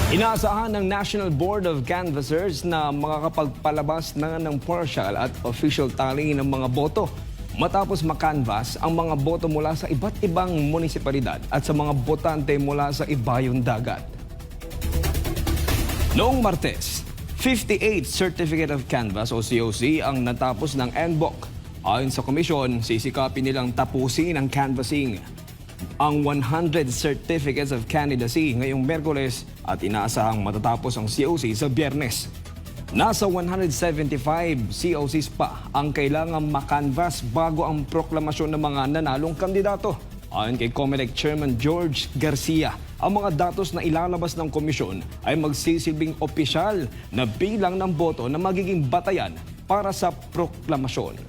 Inaasahan ng National Board of Canvassers na makakapagpalabas na ng partial at official tally ng mga boto matapos makanvas ang mga boto mula sa iba't ibang munisipalidad at sa mga botante mula sa ibayong dagat. Noong Martes, 58 Certificate of Canvass o COC ang natapos ng NBOC. Ayon sa komisyon, sisikapin nilang tapusin ang canvassing ang 100 Certificates of Candidacy ngayong Miyerkules at inaasahang matatapos ang COC sa Biyernes. Nasa 175 COCs pa ang kailangang makanvas bago ang proklamasyon ng mga nanalong kandidato. Ayon kay COMELEC Chairman George Garcia, ang mga datos na ilalabas ng komisyon ay magsisilbing opisyal na bilang ng boto na magiging batayan para sa proklamasyon.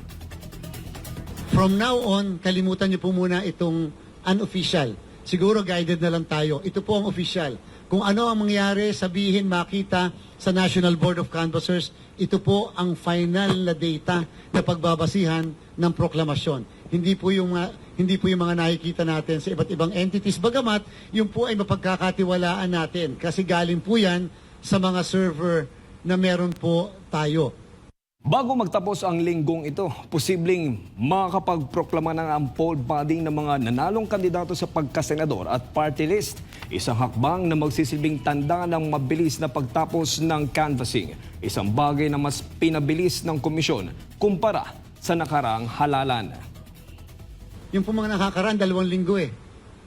From now on, kalimutan niyo po muna itong unofficial. Siguro guided na lang tayo. Ito po ang official. Kung ano ang mangyari, sabihin, makita sa National Board of Canvassers, ito po ang final na data na pagbabasihan ng proklamasyon. Hindi po yung mga nakikita natin sa iba't ibang entities. Bagamat, yung po ay mapagkakatiwalaan natin kasi galing po yan sa mga server na meron po tayo. Bago magtapos ang linggong ito, posibleng makakapagproklama ng ang poll body ng mga nanalong kandidato sa pagkasenador at party list. Isang hakbang na magsisilbing tanda ng mabilis na pagtapos ng canvassing. Isang bagay na mas pinabilis ng komisyon kumpara sa nakaraang halalan. Yung po mga nakakaraan, 2 linggo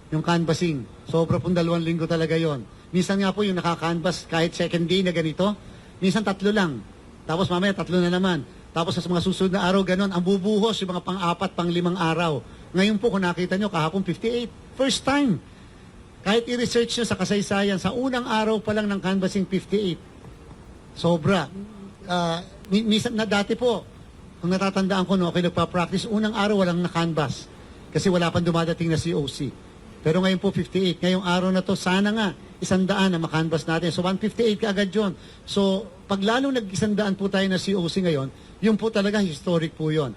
yung canvassing. Sobra pong 2 linggo talaga yon. Minsan nga po yung nakakanvas kahit second day na ganito, minsan 3 lang. Tapos mamaya 3 na naman. Tapos sa mga susunod na araw, ganon. Ang bubuhos yung mga pang-4, pang-5 araw. Ngayon po, kung nakita nyo, kahapon 58. First time. Kahit i-research nyo sa kasaysayan, sa unang araw pa lang ng canvassing 58. Sobra. Minsan na dati po, kung natatandaan ko, okay, nagpa-practice, unang araw walang na-canvass. Kasi wala pang dumadating na COC. Pero ngayon po 58. Ngayong araw na to, sana nga 100 na makanvas natin. So 158 ka agad yun. So pag lalo nag-100 po tayo na COC ngayon, yun po talaga historic po yun.